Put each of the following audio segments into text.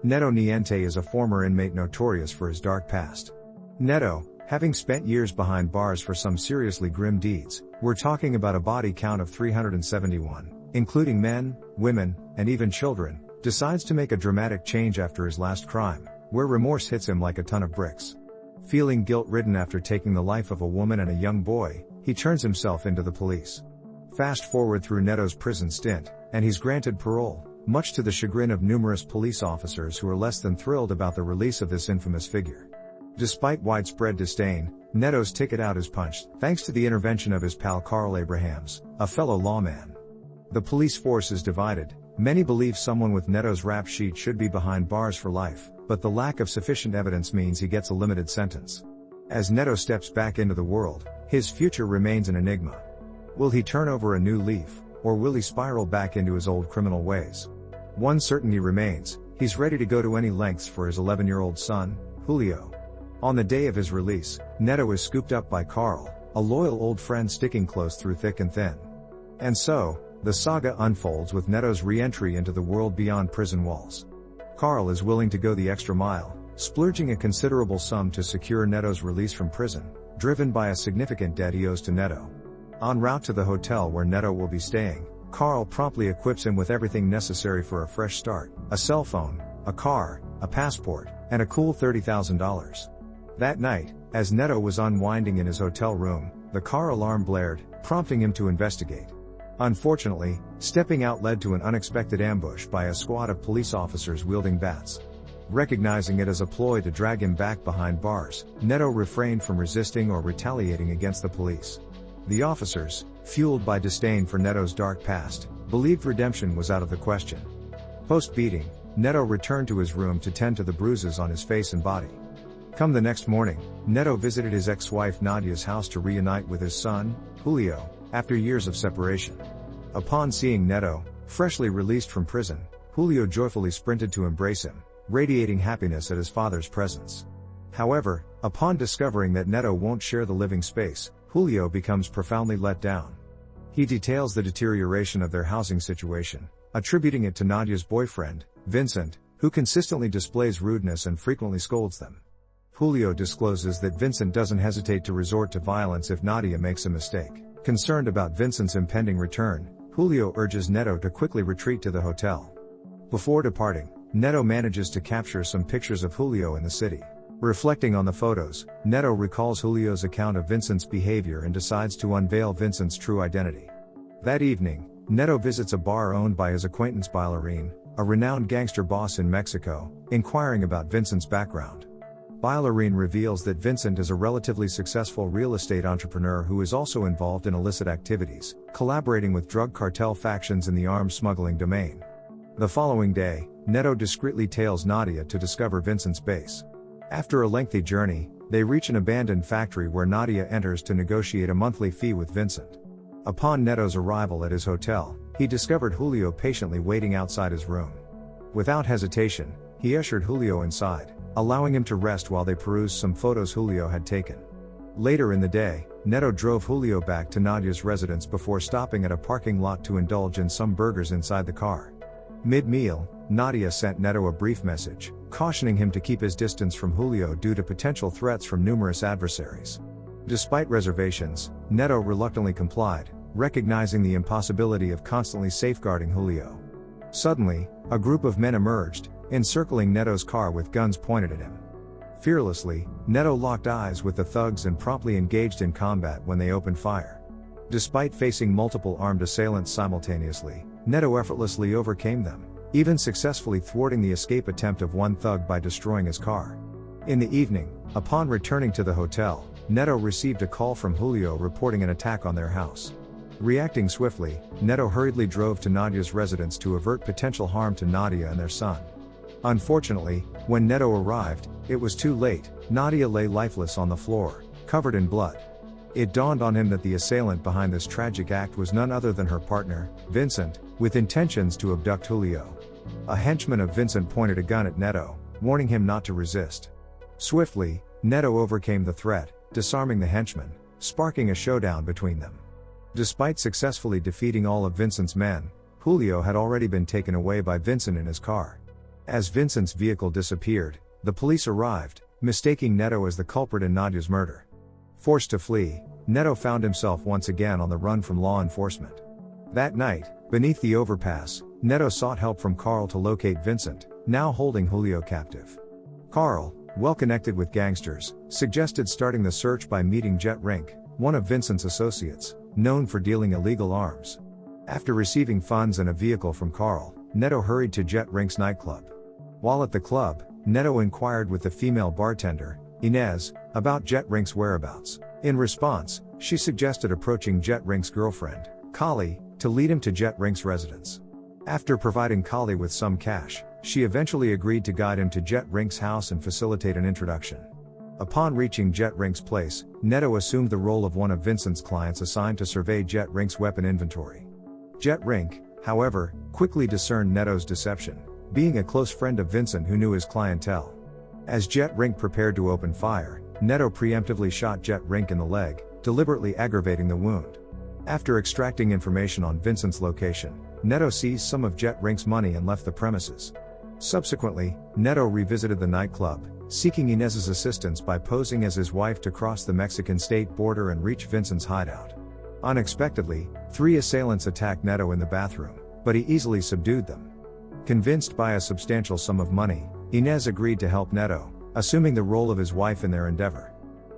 Neto Niente is a former inmate notorious for his dark past. Neto, having spent years behind bars for some seriously grim deeds, we're talking about a body count of 371, including men, women, and even children, decides to make a dramatic change after his last crime, where remorse hits him like a ton of bricks. Feeling guilt-ridden after taking the life of a woman and a young boy, he turns himself into the police. Fast forward through Neto's prison stint, and he's granted parole, much to the chagrin of numerous police officers who are less than thrilled about the release of this infamous figure. Despite widespread disdain, Neto's ticket out is punched, thanks to the intervention of his pal Carl Abrahams, a fellow lawman. The police force is divided. Many believe someone with Neto's rap sheet should be behind bars for life, but the lack of sufficient evidence means he gets a limited sentence. As Neto steps back into the world, his future remains an enigma. Will he turn over a new leaf, or will he spiral back into his old criminal ways? One certainty remains: he's ready to go to any lengths for his 11-year-old son, Julio. On the day of his release, Neto is scooped up by Carl, a loyal old friend sticking close through thick and thin. And so, the saga unfolds with Neto's re-entry into the world beyond prison walls. Carl is willing to go the extra mile, splurging a considerable sum to secure Neto's release from prison, driven by a significant debt he owes to Neto. En route to the hotel where Neto will be staying, Carl promptly equips him with everything necessary for a fresh start: a cell phone, a car, a passport, and a cool $30,000. That night, as Neto was unwinding in his hotel room, the car alarm blared, prompting him to investigate. Unfortunately, stepping out led to an unexpected ambush by a squad of police officers wielding bats. Recognizing it as a ploy to drag him back behind bars, Neto refrained from resisting or retaliating against the police. The officers, fueled by disdain for Neto's dark past, believed redemption was out of the question. Post-beating, Neto returned to his room to tend to the bruises on his face and body. Come the next morning, Neto visited his ex-wife Nadia's house to reunite with his son, Julio, after years of separation. Upon seeing Neto, freshly released from prison, Julio joyfully sprinted to embrace him, radiating happiness at his father's presence. However, upon discovering that Neto won't share the living space, Julio becomes profoundly let down. He details the deterioration of their housing situation, attributing it to Nadia's boyfriend, Vincent, who consistently displays rudeness and frequently scolds them. Julio discloses that Vincent doesn't hesitate to resort to violence if Nadia makes a mistake. Concerned about Vincent's impending return, Julio urges Neto to quickly retreat to the hotel. Before departing, Neto manages to capture some pictures of Julio in the city. Reflecting on the photos, Neto recalls Julio's account of Vincent's behavior and decides to unveil Vincent's true identity. That evening, Neto visits a bar owned by his acquaintance Bailarín, a renowned gangster boss in Mexico, inquiring about Vincent's background. Bailarín reveals that Vincent is a relatively successful real estate entrepreneur who is also involved in illicit activities, collaborating with drug cartel factions in the arms smuggling domain. The following day, Neto discreetly tails Nadia to discover Vincent's base. After a lengthy journey, they reach an abandoned factory where Nadia enters to negotiate a monthly fee with Vincent. Upon Neto's arrival at his hotel, he discovered Julio patiently waiting outside his room. Without hesitation, he ushered Julio inside, allowing him to rest while they perused some photos Julio had taken. Later in the day, Neto drove Julio back to Nadia's residence before stopping at a parking lot to indulge in some burgers inside the car. Mid-meal, Nadia sent Neto a brief message, cautioning him to keep his distance from Julio due to potential threats from numerous adversaries. Despite reservations, Neto reluctantly complied, recognizing the impossibility of constantly safeguarding Julio. Suddenly, a group of men emerged, encircling Neto's car with guns pointed at him. Fearlessly, Neto locked eyes with the thugs and promptly engaged in combat when they opened fire. Despite facing multiple armed assailants simultaneously, Neto effortlessly overcame them, even successfully thwarting the escape attempt of one thug by destroying his car. In the evening, upon returning to the hotel, Neto received a call from Julio reporting an attack on their house. Reacting swiftly, Neto hurriedly drove to Nadia's residence to avert potential harm to Nadia and their son. Unfortunately, when Neto arrived, it was too late. Nadia lay lifeless on the floor, covered in blood. It dawned on him that the assailant behind this tragic act was none other than her partner, Vincent, with intentions to abduct Julio. A henchman of Vincent pointed a gun at Neto, warning him not to resist. Swiftly, Neto overcame the threat, disarming the henchman, sparking a showdown between them. Despite successfully defeating all of Vincent's men, Julio had already been taken away by Vincent in his car. As Vincent's vehicle disappeared, the police arrived, mistaking Neto as the culprit in Nadia's murder. Forced to flee, Neto found himself once again on the run from law enforcement. That night, beneath the overpass, Neto sought help from Carl to locate Vincent, now holding Julio captive. Carl, well connected with gangsters, suggested starting the search by meeting Jet Rink, one of Vincent's associates, known for dealing illegal arms. After receiving funds and a vehicle from Carl, Neto hurried to Jet Rink's nightclub. While at the club, Neto inquired with the female bartender, Inez, about Jet Rink's whereabouts. In response, she suggested approaching Jet Rink's girlfriend, Kali, to lead him to Jet Rink's residence. After providing Kali with some cash, she eventually agreed to guide him to Jet Rink's house and facilitate an introduction. Upon reaching Jet Rink's place, Neto assumed the role of one of Vincent's clients assigned to survey Jet Rink's weapon inventory. Jet Rink, however, quickly discerned Neto's deception, being a close friend of Vincent who knew his clientele. As Jet Rink prepared to open fire, Neto preemptively shot Jet Rink in the leg, deliberately aggravating the wound. After extracting information on Vincent's location, Neto seized some of Jet Rink's money and left the premises. Subsequently, Neto revisited the nightclub, seeking Inez's assistance by posing as his wife to cross the Mexican state border and reach Vincent's hideout. Unexpectedly, 3 assailants attacked Neto in the bathroom, but he easily subdued them. Convinced by a substantial sum of money, Inez agreed to help Neto, assuming the role of his wife in their endeavor.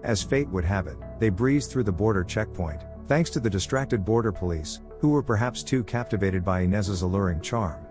As fate would have it, they breezed through the border checkpoint, thanks to the distracted border police, who were perhaps too captivated by Inez's alluring charm.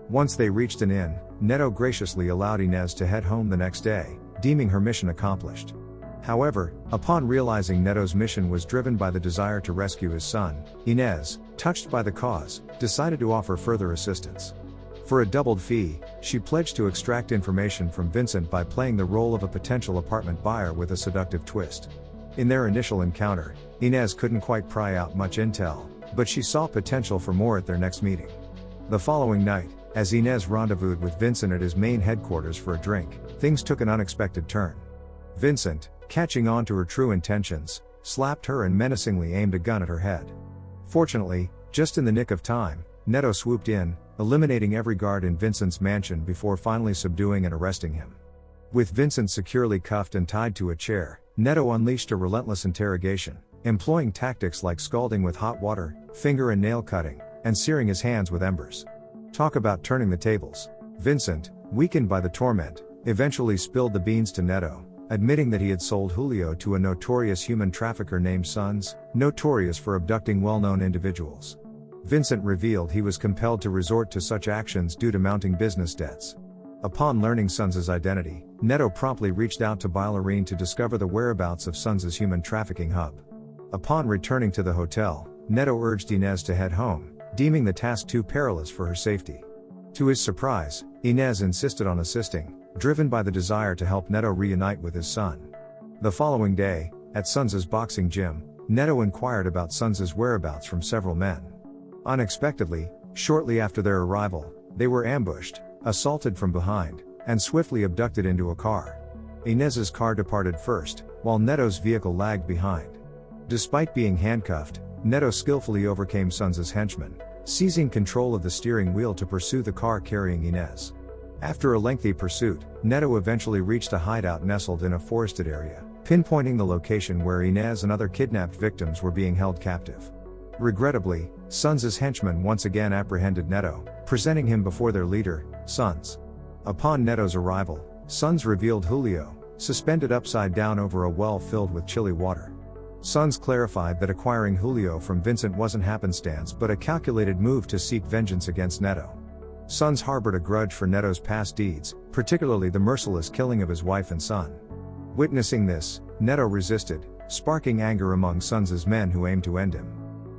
Once they reached an inn, Neto graciously allowed Inez to head home the next day, deeming her mission accomplished. However, upon realizing Neto's mission was driven by the desire to rescue his son, Inez, touched by the cause, decided to offer further assistance. For a doubled fee, she pledged to extract information from Vincent by playing the role of a potential apartment buyer with a seductive twist. In their initial encounter, Inez couldn't quite pry out much intel, but she saw potential for more at their next meeting. The following night, as Inez rendezvoused with Vincent at his main headquarters for a drink, things took an unexpected turn. Vincent, catching on to her true intentions, slapped her and menacingly aimed a gun at her head. Fortunately, just in the nick of time, Neto swooped in, eliminating every guard in Vincent's mansion before finally subduing and arresting him. With Vincent securely cuffed and tied to a chair, Neto unleashed a relentless interrogation, employing tactics like scalding with hot water, finger and nail cutting, and searing his hands with embers. Talk about turning the tables. Vincent, weakened by the torment, eventually spilled the beans to Neto, admitting that he had sold Julio to a notorious human trafficker named Sons, notorious for abducting well-known individuals. Vincent revealed he was compelled to resort to such actions due to mounting business debts. Upon learning Sons' identity, Neto promptly reached out to Bailarine to discover the whereabouts of Sons' human trafficking hub. Upon returning to the hotel, Neto urged Inez to head home, deeming the task too perilous for her safety. To his surprise, Inez insisted on assisting, driven by the desire to help Neto reunite with his son. The following day, at Sons' boxing gym, Neto inquired about Sons' whereabouts from several men. Unexpectedly, shortly after their arrival, they were ambushed, assaulted from behind, and swiftly abducted into a car. Inez's car departed first, while Neto's vehicle lagged behind. Despite being handcuffed, Neto skillfully overcame Sons' henchmen, seizing control of the steering wheel to pursue the car carrying Inez. After a lengthy pursuit, Neto eventually reached a hideout nestled in a forested area, pinpointing the location where Inez and other kidnapped victims were being held captive. Regrettably, Sons' henchmen once again apprehended Neto, presenting him before their leader, Sons. Upon Neto's arrival, Sons revealed Julio, suspended upside down over a well filled with chilly water. Sons clarified that acquiring Julio from Vincent wasn't happenstance but a calculated move to seek vengeance against Neto. Sons harbored a grudge for Neto's past deeds, particularly the merciless killing of his wife and son. Witnessing this, Neto resisted, sparking anger among Sons' men who aimed to end him.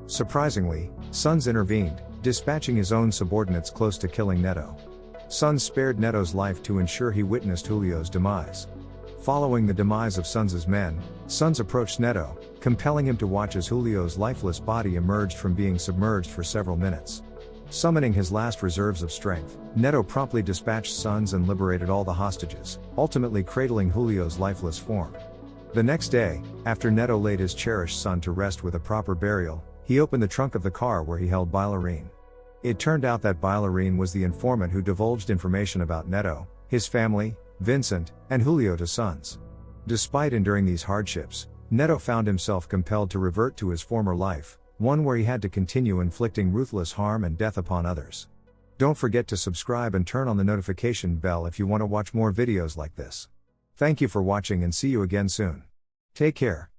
Surprisingly, Sons intervened, dispatching his own subordinates close to killing Neto. Sons spared Neto's life to ensure he witnessed Julio's demise. Following the demise of Sons' men, Sons approached Neto, compelling him to watch as Julio's lifeless body emerged from being submerged for several minutes. Summoning his last reserves of strength, Neto promptly dispatched Sons and liberated all the hostages, ultimately cradling Julio's lifeless form. The next day, after Neto laid his cherished son to rest with a proper burial, he opened the trunk of the car where he held Bailarine. It turned out that Bailarine was the informant who divulged information about Neto, his family, Vincent, and Julio to sons. Despite enduring these hardships, Neto found himself compelled to revert to his former life, one where he had to continue inflicting ruthless harm and death upon others. Don't forget to subscribe and turn on the notification bell if you want to watch more videos like this. Thank you for watching and see you again soon. Take care.